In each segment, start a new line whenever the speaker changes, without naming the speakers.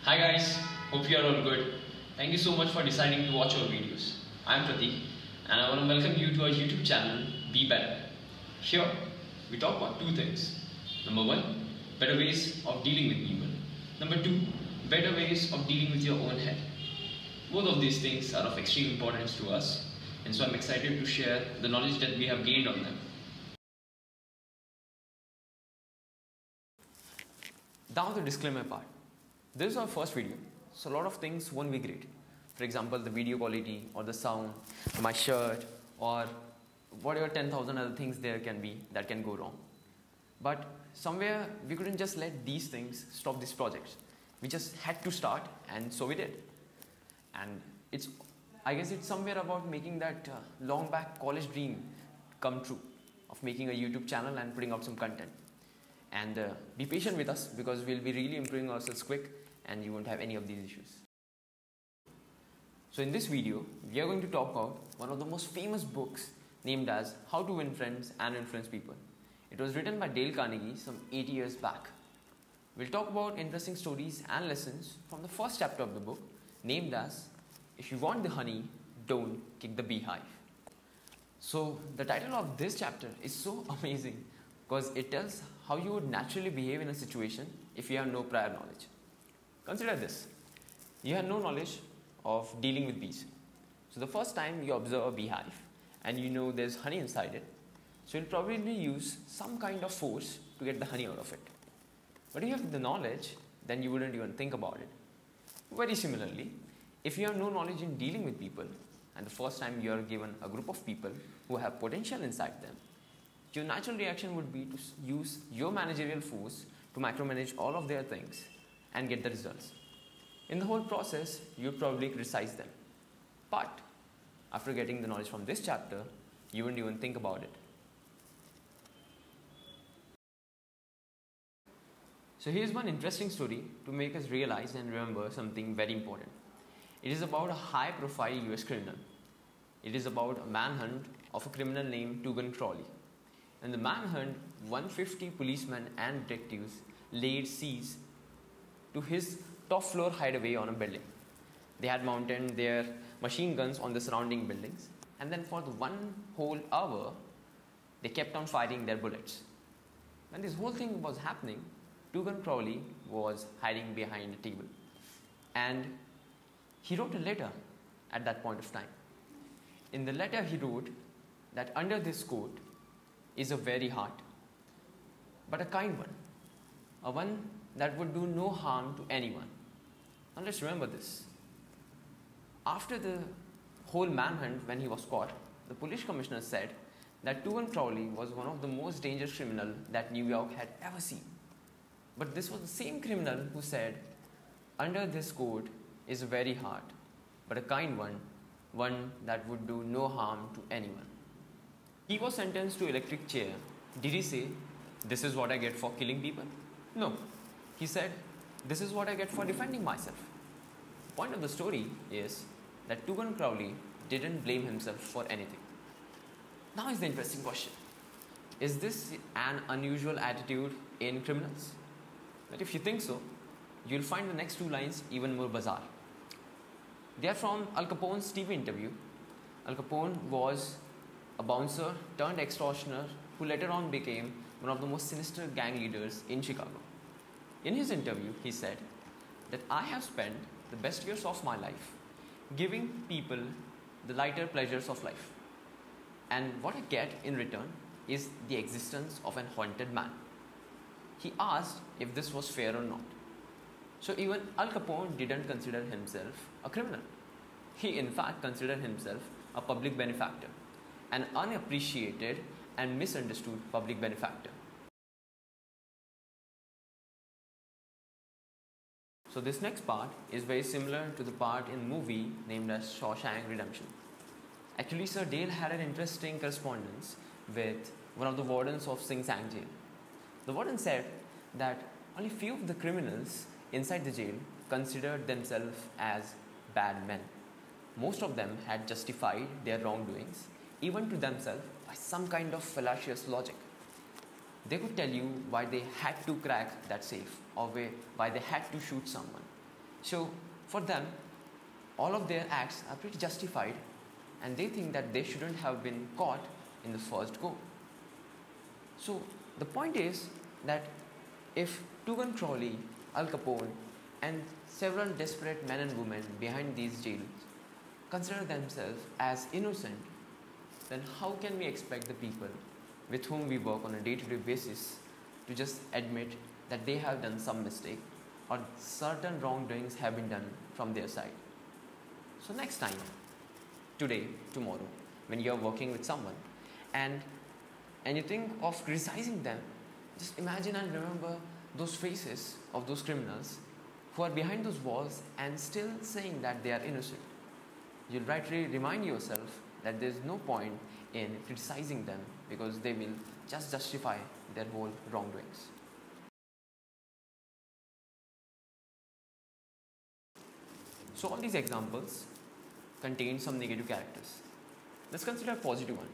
Hi guys, hope you are all good. Thank you so much for deciding to watch our videos. I am Pratik and I want to welcome you to our YouTube channel, Be Better. Here, we talk about two things. Number one, better ways of dealing with people. Number two, better ways of dealing with your own head. Both of these things are of extreme importance to us, and so I'm excited to share the knowledge that we have gained on them. Now the disclaimer part. This is our first video, so a lot of things won't be great. For example, the video quality or the sound, my shirt, or whatever 10,000 other things there can be that can go wrong. But somewhere we couldn't just let these things stop this project. We just had to start, and so we did. And I guess it's somewhere about making that long back college dream come true of making a YouTube channel and putting out some content. And be patient with us because we'll be really improving ourselves quick and you won't have any of these issues. So in this video, we are going to talk about one of the most famous books named as How to Win Friends and Influence People. It was written by Dale Carnegie some 80 years back. We'll talk about interesting stories and lessons from the first chapter of the book named as If You Want the Honey, Don't Kick the Beehive. So the title of this chapter is so amazing because it tells how you would naturally behave in a situation if you have no prior knowledge. Consider this. You have no knowledge of dealing with bees. So the first time you observe a beehive and you know there's honey inside it, so you'll probably use some kind of force to get the honey out of it. But if you have the knowledge, then you wouldn't even think about it. Very similarly, if you have no knowledge in dealing with people and the first time you are given a group of people who have potential inside them, your natural reaction would be to use your managerial force to micromanage all of their things and get the results. In the whole process, you would probably criticize them. But after getting the knowledge from this chapter, you wouldn't even think about it. So here's one interesting story to make us realize and remember something very important. It is about a high-profile US criminal. It is about a manhunt of a criminal named Tugan Crawley. In the manhunt, 150 policemen and detectives laid siege to his top floor hideaway on a building. They had mounted their machine guns on the surrounding buildings, and then for the one whole hour, they kept on firing their bullets. When this whole thing was happening, Tugan Crawley was hiding behind a table, and he wrote a letter at that point of time. In the letter, he wrote that under this coat is a very heart, but a kind one, a one that would do no harm to anyone. Now let's remember this. After the whole manhunt, when he was caught, the police commissioner said that Tugan Crawley was one of the most dangerous criminals that New York had ever seen. But this was the same criminal who said, under this coat is a very heart, but a kind one, one that would do no harm to anyone. He was sentenced to electric chair. Did he say, this is what I get for killing people? No. He said, this is what I get for defending myself. The point of the story is that Tugan Crawley didn't blame himself for anything. Now is the interesting question. Is this an unusual attitude in criminals? But if you think so, you'll find the next two lines even more bizarre. They are from Al Capone's TV interview. Al Capone was a bouncer turned extortioner who later on became one of the most sinister gang leaders in Chicago. In his interview, he said that I have spent the best years of my life giving people the lighter pleasures of life. And what I get in return is the existence of an haunted man. He asked if this was fair or not. So even Al Capone didn't consider himself a criminal. He in fact considered himself a public benefactor, an unappreciated and misunderstood public benefactor. So this next part is very similar to the part in the movie named as Shawshank Redemption. Actually, Sir Dale had an interesting correspondence with one of the wardens of Sing Sang jail. The warden said that only few of the criminals inside the jail considered themselves as bad men. Most of them had justified their wrongdoings, even to themselves, by some kind of fallacious logic. They could tell you why they had to crack that safe or why they had to shoot someone. So for them, all of their acts are pretty justified, and they think that they shouldn't have been caught in the first go. So the point is that if Tugan Crawley, Al Capone, and several desperate men and women behind these jails consider themselves as innocent, then how can we expect the people with whom we work on a day-to-day basis to just admit that they have done some mistake or certain wrongdoings have been done from their side? So next time, today, tomorrow, when you are working with someone and you think of criticizing them, just imagine and remember those faces of those criminals who are behind those walls and still saying that they are innocent. You'll rightly remind yourself that there's no point in criticizing them because they will just justify their whole wrongdoings. So all these examples contain some negative characters. Let's consider a positive one.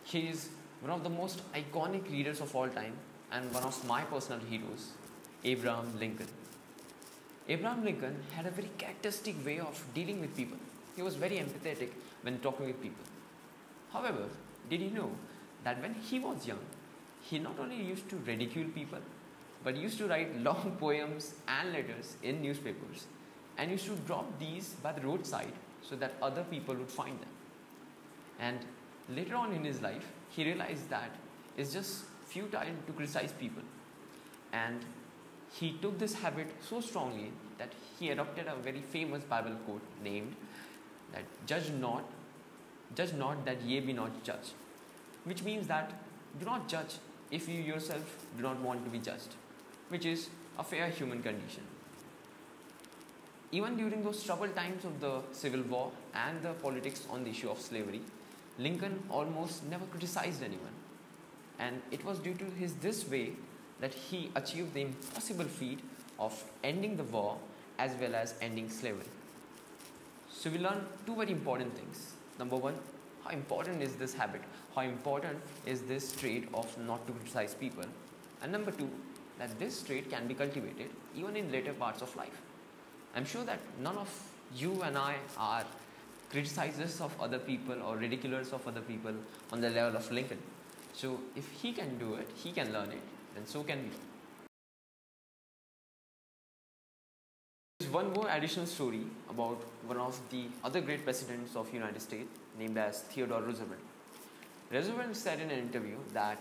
He is one of the most iconic leaders of all time and one of my personal heroes, Abraham Lincoln. Abraham Lincoln had a very characteristic way of dealing with people. He was very empathetic when talking with people. However, did you know that when he was young, he not only used to ridicule people, but used to write long poems and letters in newspapers and used to drop these by the roadside so that other people would find them. And later on in his life, he realized that it's just futile to criticize people. And he took this habit so strongly that he adopted a very famous Bible quote named that judge not that ye be not judged, which means that do not judge if you yourself do not want to be judged, which is a fair human condition. Even during those troubled times of the Civil War and the politics on the issue of slavery, Lincoln almost never criticized anyone. And it was due to this way that he achieved the impossible feat of ending the war as well as ending slavery. So we learn two very important things. Number one, how important is this habit? How important is this trait of not to criticize people? And number two, that this trait can be cultivated even in later parts of life. I'm sure that none of you and I are criticizers of other people or ridiculers of other people on the level of Lincoln. So if he can do it, he can learn it, then so can we. There's one more additional story about one of the other great presidents of the United States named as Theodore Roosevelt. Roosevelt said in an interview that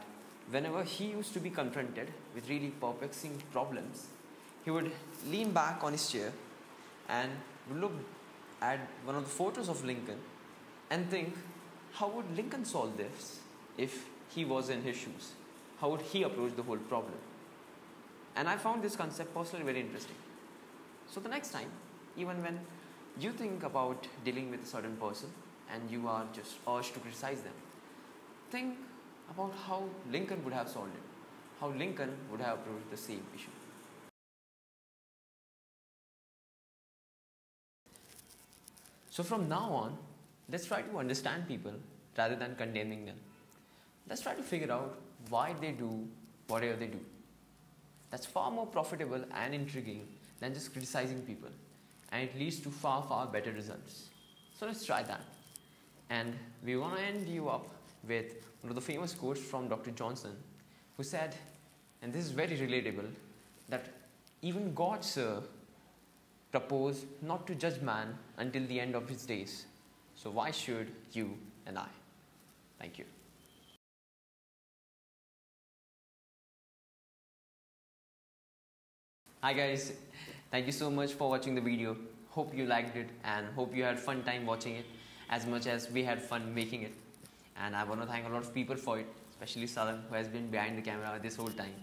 whenever he used to be confronted with really perplexing problems, he would lean back on his chair and would look at one of the photos of Lincoln and think, how would Lincoln solve this if he was in his shoes? How would he approach the whole problem? And I found this concept personally very interesting. So the next time, even when you think about dealing with a certain person and you are just urged to criticize them, think about how Lincoln would have solved it, how Lincoln would have approached the same issue. So from now on, let's try to understand people rather than condemning them. Let's try to figure out why they do whatever they do. That's far more profitable and intriguing than just criticizing people. And it leads to far, far better results. So let's try that. And we want to end you up with one of the famous quotes from Dr. Johnson, who said, and this is very relatable, that even God, sir, proposed not to judge man until the end of his days. So why should you and I? Thank you. Hi guys, thank you so much for watching the video. Hope you liked it and hope you had fun time watching it as much as we had fun making it. And I want to thank a lot of people for it, especially Salan, who has been behind the camera this whole time,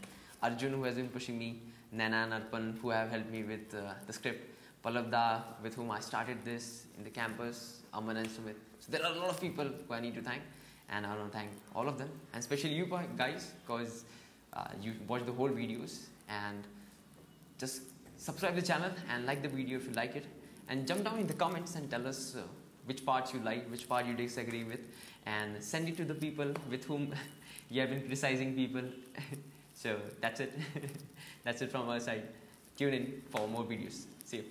Arjun, who has been pushing me, Nana and Arpan, who have helped me with the script, Palabda, with whom I started this in the campus, Aman and Sumit. So there are a lot of people who I need to thank, and I want to thank all of them, and especially you guys, because you watch the whole videos. And just subscribe to the channel and like the video if you like it, and jump down in the comments and tell us which parts you like, which part you disagree with, and send it to the people with whom you have been criticizing people. So that's it. That's it from our side. Tune in for more videos. See you.